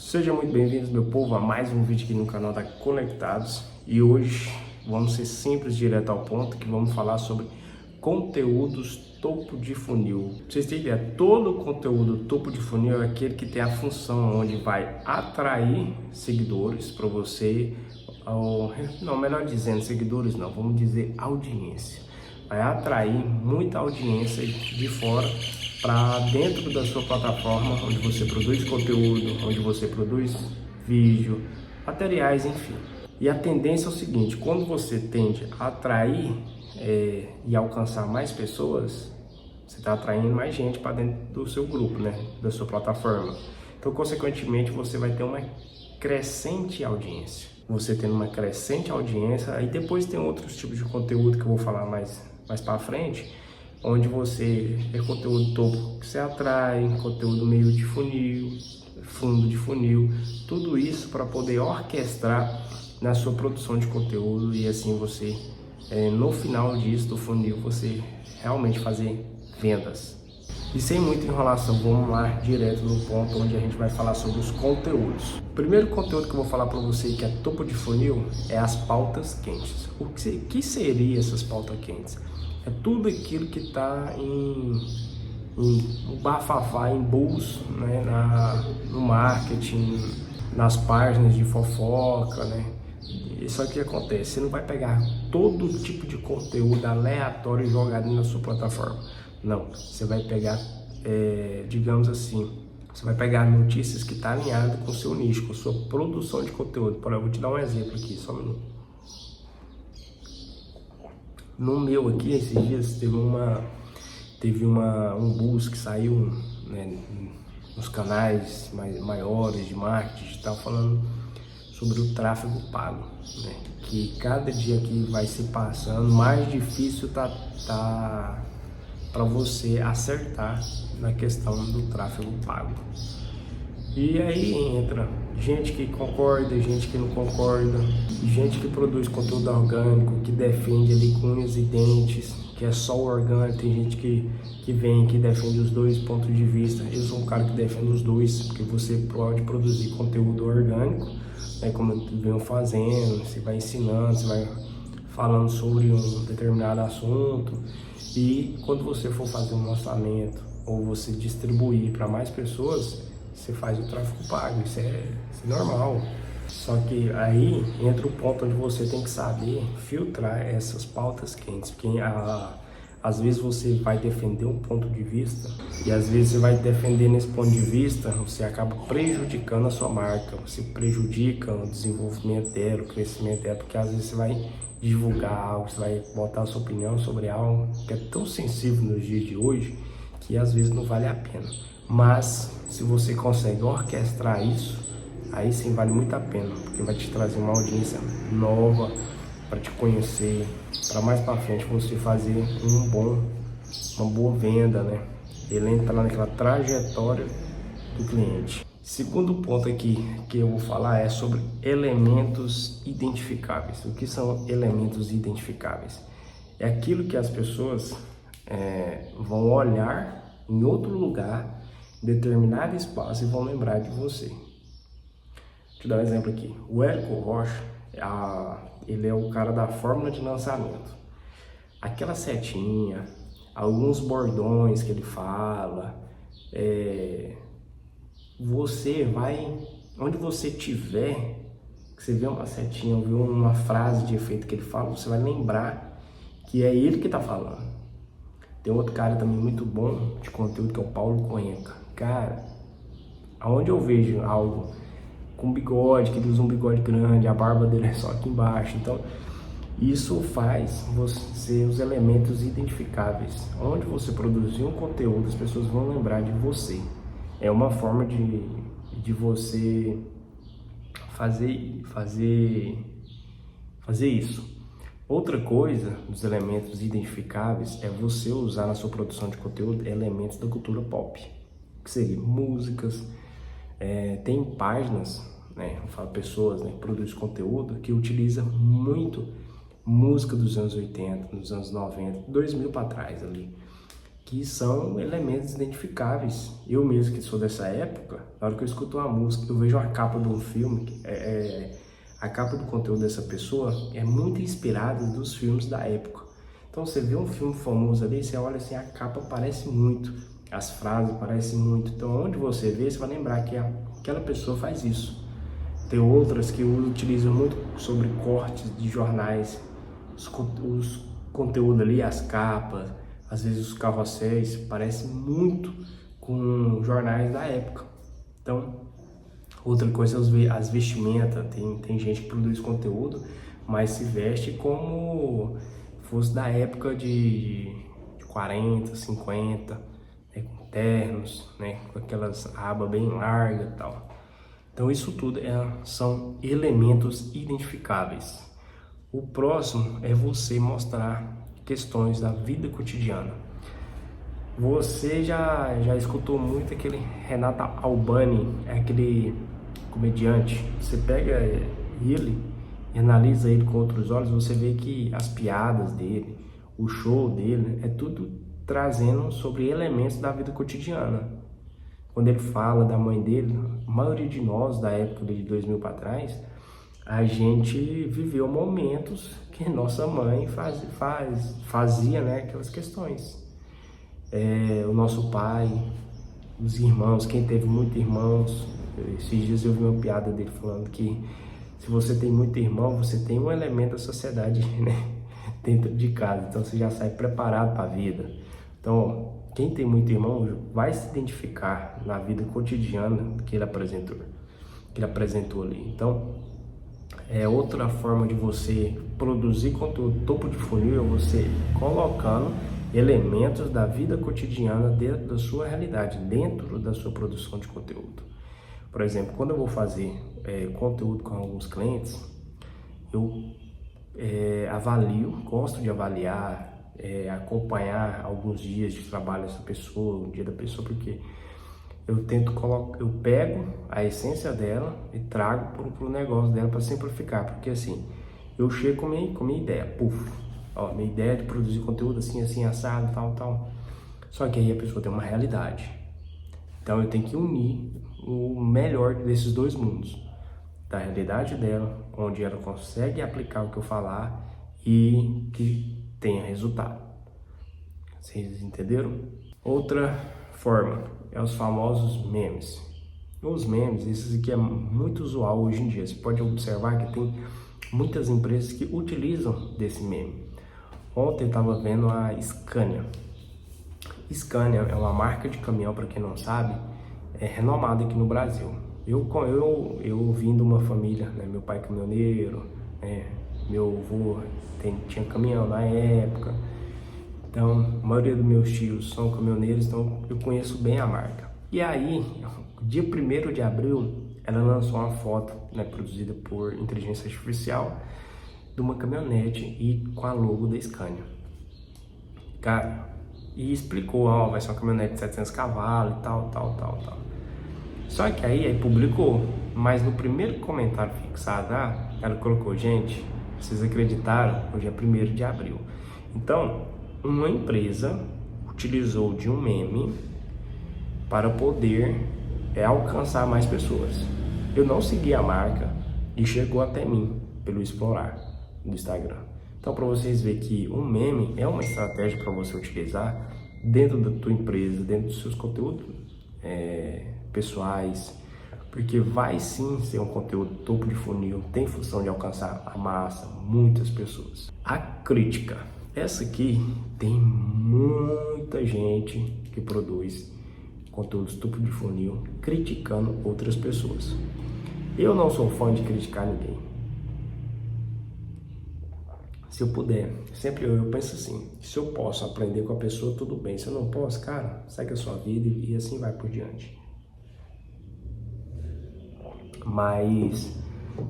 Sejam muito bem-vindos, meu povo, a mais um vídeo aqui no canal da Conectados. E hoje vamos ser simples, direto ao ponto, que vamos falar sobre conteúdos topo de funil. Pra vocês terem ideia, todo o conteúdo topo de funil é aquele que tem a função onde vai atrair seguidores para você, ou, não, melhor dizendo, seguidores não, vamos dizer audiência. Vai atrair muita audiência de fora para dentro da sua plataforma, onde você produz conteúdo, onde você produz vídeo, materiais, enfim. E a tendência é o seguinte: quando você tende a atrair e alcançar mais pessoas, você está atraindo mais gente para dentro do seu grupo, né, da sua plataforma. Então, consequentemente, você vai ter uma crescente audiência. Você tendo uma crescente audiência, aí depois tem outros tipos de conteúdo que eu vou falar mais para frente, onde você é conteúdo topo que você atrai, conteúdo meio de funil, fundo de funil, tudo isso para poder orquestrar na sua produção de conteúdo e assim você, no final disso do funil, você realmente fazer vendas. E sem muita enrolação, vamos lá direto no ponto onde a gente vai falar sobre os conteúdos. O primeiro conteúdo que eu vou falar para você que é topo de funil é as pautas quentes. O que seria essas pautas quentes? É tudo aquilo que está em bafafá, em buzz, né, no marketing, nas páginas de fofoca, né? Isso é o que acontece. Você não vai pegar todo tipo de conteúdo aleatório e jogar na sua plataforma. Não, você vai pegar, digamos assim, você vai pegar notícias que estão alinhadas com o seu nicho, com a sua produção de conteúdo. Por exemplo, eu vou te dar um exemplo aqui, só um minuto. No meu aqui, esses dias, teve um buzz que saiu, né, nos canais maiores de marketing digital falando sobre o tráfego pago, né? Que cada dia que vai se passando, mais difícil tá para você acertar na questão do tráfego pago. E aí entra gente que concorda, gente que não concorda, gente que produz conteúdo orgânico, que defende ali com unhas e dentes, que é só o orgânico. Tem gente que vem, que defende os dois pontos de vista. Eu sou um cara que defende os dois, porque você pode produzir conteúdo orgânico, né, como eu venho fazendo, você vai ensinando, você vai falando sobre um determinado assunto, e quando você for fazer um lançamento ou você distribuir para mais pessoas, você faz o tráfego pago. Isso é normal. Só que aí entra o ponto onde você tem que saber filtrar essas pautas quentes, porque às vezes você vai defender um ponto de vista e às vezes você vai defender nesse ponto de vista, você acaba prejudicando a sua marca, você prejudica o desenvolvimento dela, o crescimento dela, porque às vezes você vai divulgar algo, você vai botar a sua opinião sobre algo que é tão sensível nos dias de hoje que às vezes não vale a pena. Mas se você consegue orquestrar isso, aí sim vale muito a pena, porque vai te trazer uma audiência nova para te conhecer, para mais para frente você fazer uma boa venda, né? Ele entrar naquela trajetória do cliente. Segundo ponto aqui que eu vou falar é sobre elementos identificáveis. O que são elementos identificáveis? É aquilo que as pessoas vão olhar em outro lugar, em determinado espaço, e vão lembrar de você. Deixa eu dar um exemplo aqui. O Érico Rocha, ele é o cara da fórmula de lançamento. Aquela setinha, alguns bordões que ele fala, você vai, onde você tiver, que você vê uma setinha, ou vê uma frase de efeito que ele fala, você vai lembrar que é ele que está falando. Tem outro cara também muito bom de conteúdo, que é o Paulo Cuenca. Cara, aonde eu vejo algo com bigode, que ele usa um bigode grande, a barba dele é só aqui embaixo, então isso faz você os elementos identificáveis. Onde você produzir um conteúdo, as pessoas vão lembrar de você. É uma forma de você fazer isso. Outra coisa dos elementos identificáveis é você usar na sua produção de conteúdo elementos da cultura pop, que seriam músicas. Tem páginas, né, eu falo pessoas, né, que produzem conteúdo que utiliza muito música dos anos 80, dos anos 90, 2000 para trás ali. que são elementos identificáveis. Eu mesmo que sou dessa época, na hora que eu escuto uma música, eu vejo a capa de um filme, a capa do conteúdo dessa pessoa é muito inspirada dos filmes da época. Então você vê um filme famoso ali, você olha assim, a capa parece muito, as frases parecem muito. Então onde você vê, você vai lembrar que aquela pessoa faz isso. Tem outras que utilizam muito sobre cortes de jornais, os conteúdos ali, as capas, às vezes os carrosséis, parecem muito com jornais da época. Então, outra coisa é as vestimentas. Tem gente que produz conteúdo, mas se veste como fosse da época de 40, 50, né, com ternos, né, com aquelas abas bem largas e tal. Então isso tudo são elementos identificáveis. O próximo é você mostrar questões da vida cotidiana. Você já escutou muito aquele Renato Albani, aquele comediante. Você pega ele e analisa ele com outros olhos, você vê que as piadas dele, o show dele, é tudo trazendo sobre elementos da vida cotidiana. Quando ele fala da mãe dele, a maioria de nós, da época de 2000 para trás, a gente viveu momentos que nossa mãe fazia, né, aquelas questões. O nosso pai, os irmãos, quem teve muitos irmãos, esses dias eu vi uma piada dele falando que se você tem muito irmão, você tem um elemento da sociedade, né, dentro de casa, então você já sai preparado para a vida. Então, quem tem muito irmão vai se identificar na vida cotidiana que ele apresentou ali. Então, outra forma de você produzir conteúdo topo de funil é você colocando elementos da vida cotidiana dentro da sua realidade, dentro da sua produção de conteúdo. Por exemplo, quando eu vou fazer conteúdo com alguns clientes, eu gosto de avaliar, acompanhar alguns dias de trabalho dessa pessoa, o dia da pessoa, porque eu pego a essência dela e trago para o negócio dela para simplificar, porque assim, eu chego com minha ideia, minha ideia de produzir conteúdo assim, assim, assado, tal. Só que aí a pessoa tem uma realidade. Então eu tenho que unir o melhor desses dois mundos, da realidade dela, onde ela consegue aplicar o que eu falar e que tenha resultado. Vocês entenderam? Outra forma é os famosos memes. Os memes, esses aqui é muito usual hoje em dia. Você pode observar que tem muitas empresas que utilizam desse meme. Ontem eu estava vendo a Scania. Scania é uma marca de caminhão, para quem não sabe, é renomada aqui no Brasil. Eu vim de uma família, né, meu pai é caminhoneiro, meu avô tinha caminhão na época, então a maioria dos meus tios são caminhoneiros, então eu conheço bem a marca. E aí, dia 1º de abril, ela lançou uma foto, né, produzida por inteligência artificial, de uma caminhonete e com a logo da Scania. Cara, e explicou, vai ser uma caminhonete de 700 cavalos e tal. Só que aí publicou, mas no primeiro comentário fixado, ela colocou, gente, vocês acreditaram? Hoje é 1º de abril. Então, uma empresa utilizou de um meme para poder alcançar mais pessoas. Eu não segui a marca e chegou até mim pelo explorar do Instagram. Então, para vocês verem que um meme é uma estratégia para você utilizar dentro da tua empresa, dentro dos seus conteúdos pessoais, porque vai sim ser um conteúdo topo de funil, tem função de alcançar a massa, muitas pessoas. A crítica, essa aqui tem muita gente que produz conteúdos topo de funil criticando outras pessoas. Eu não sou fã de criticar ninguém. Se eu puder, sempre eu penso assim, se eu posso aprender com a pessoa, tudo bem. Se eu não posso, cara, segue a sua vida e assim vai por diante. Mas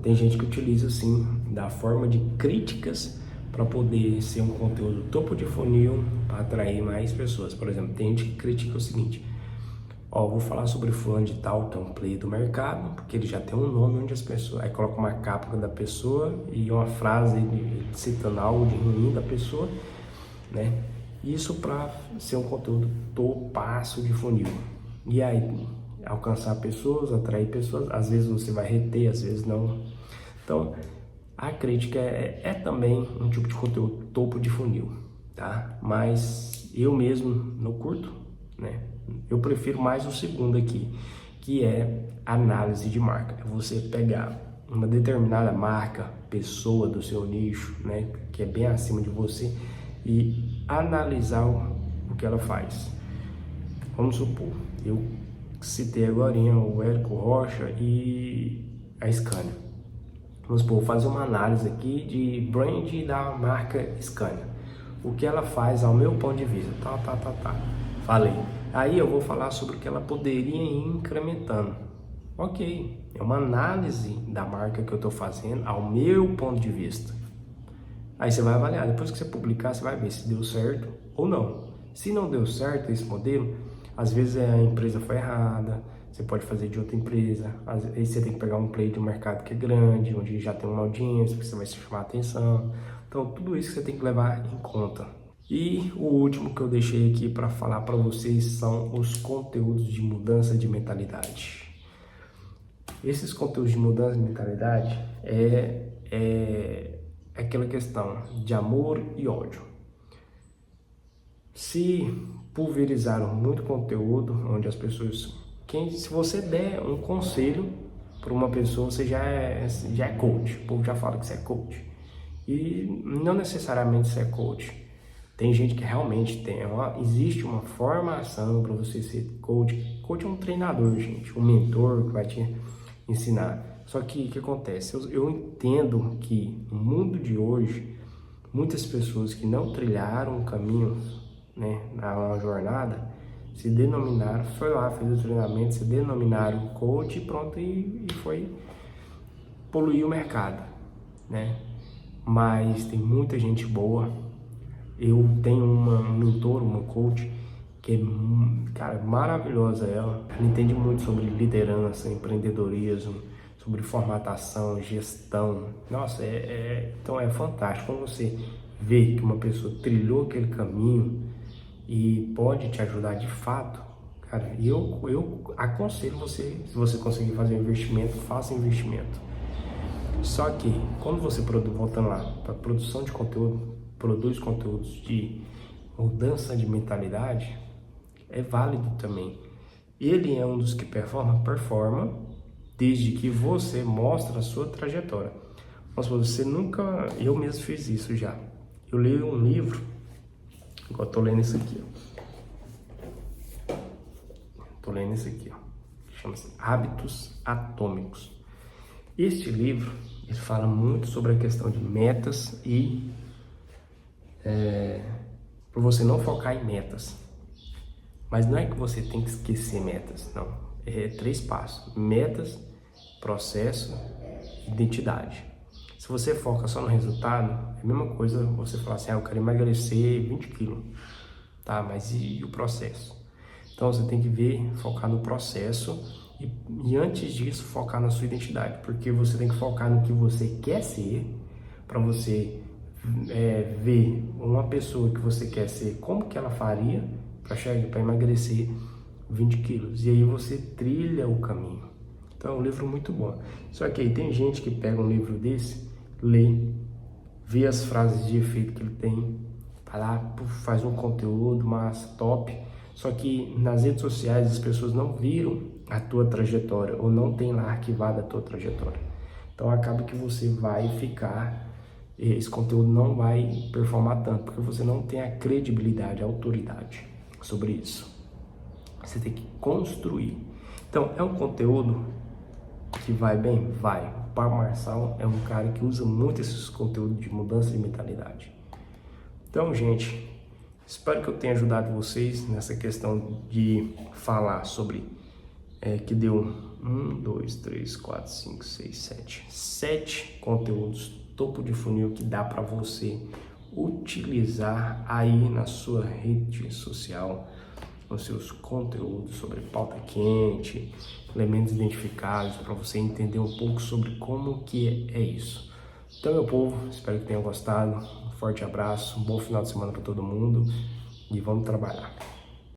tem gente que utiliza assim, da forma de críticas para poder ser um conteúdo topo de funil para atrair mais pessoas. Por exemplo, tem gente que critica o seguinte, vou falar sobre fulano de tal, que é um player do mercado, porque ele já tem um nome onde as pessoas... Aí coloca uma capa da pessoa e uma frase citando algo de ruim da pessoa, né? Isso para ser um conteúdo topaço de funil. E aí, alcançar pessoas, atrair pessoas, às vezes você vai reter, às vezes não. Então, a crítica é também um tipo de conteúdo topo de funil, tá? Mas eu mesmo não curto, né? Eu prefiro mais o segundo aqui, que é análise de marca. É você pegar uma determinada marca, pessoa do seu nicho, né? Que é bem acima de você e analisar o que ela faz. Vamos supor, eu citei agora o Érico Rocha e a Scania. Vamos supor, fazer uma análise aqui de brand da marca Scania. O que ela faz ao meu ponto de vista, tá. Falei. Aí eu vou falar sobre o que ela poderia ir incrementando. Ok, é uma análise da marca que eu estou fazendo ao meu ponto de vista. Aí você vai avaliar, depois que você publicar, você vai ver se deu certo ou não. Se não deu certo esse modelo, às vezes a empresa foi errada, você pode fazer de outra empresa, às vezes você tem que pegar um play de um mercado que é grande, onde já tem uma audiência, que você vai se chamar a atenção. Então, tudo isso que você tem que levar em conta. E o último que eu deixei aqui para falar para vocês são os conteúdos de mudança de mentalidade. Esses conteúdos de mudança de mentalidade é aquela questão de amor e ódio. Se pulverizaram muito conteúdo, onde as pessoas... se você der um conselho para uma pessoa, você já é coach. O povo já fala que você é coach. E não necessariamente você é coach. Tem gente que realmente existe uma formação para você ser coach. Coach é um treinador, gente, um mentor que vai te ensinar. Só que o que acontece? Eu entendo que no mundo de hoje, muitas pessoas que não trilharam o caminho, né, na jornada, se denominaram, foi lá, fez o treinamento, se denominaram coach e pronto, e foi poluir o mercado, né? Mas tem muita gente boa. Eu tenho uma mentora, uma coach, que é, cara, maravilhosa ela. Ela entende muito sobre liderança, empreendedorismo, sobre formatação, gestão. Nossa, então é fantástico quando você vê que uma pessoa trilhou aquele caminho e pode te ajudar de fato. Cara, eu aconselho você, se você conseguir fazer um investimento, faça investimento. Só que quando você voltando lá para produção de conteúdo, produz conteúdos de mudança de mentalidade, é válido também. Ele é um dos que performa desde que você mostra a sua trajetória. Mas você nunca... Eu mesmo fiz isso já. Eu li um livro, igual eu tô lendo isso aqui, ó. Tô lendo isso aqui, ó. Chama-se Hábitos Atômicos. Este livro, ele fala muito sobre a questão de metas e para você não focar em metas. Mas não é que você tem que esquecer metas, não. É 3 passos: metas, processo, identidade. Se você foca só no resultado, é a mesma coisa você falar assim, eu quero emagrecer 20 quilos, tá? Mas e o processo? Então você tem que focar no processo e antes disso focar na sua identidade, porque você tem que focar no que você quer ser, para você ver uma pessoa que você quer ser, como que ela faria para emagrecer 20 quilos. E aí você trilha o caminho. Então é um livro muito bom. Só que aí tem gente que pega um livro desse, lê, vê as frases de efeito que ele tem, vai lá, faz um conteúdo massa, top. Só que nas redes sociais as pessoas não viram a tua trajetória ou não tem lá arquivada a tua trajetória. Então acaba que você vai ficar... esse conteúdo não vai performar tanto, porque você não tem a credibilidade, a autoridade sobre isso. Você tem que construir. Então, é um conteúdo que vai bem? Vai. O Pablo Marçal é um cara que usa muito esses conteúdos de mudança de mentalidade. Então, gente, espero que eu tenha ajudado vocês nessa questão de falar sobre que deu 1, 2, 3, 4, 5, 6, 7. 7 conteúdos topo de funil que dá para você utilizar aí na sua rede social, nos seus conteúdos sobre pauta quente, elementos identificados, para você entender um pouco sobre como que é isso. Então, meu povo, espero que tenham gostado. Um forte abraço, um bom final de semana para todo mundo e vamos trabalhar.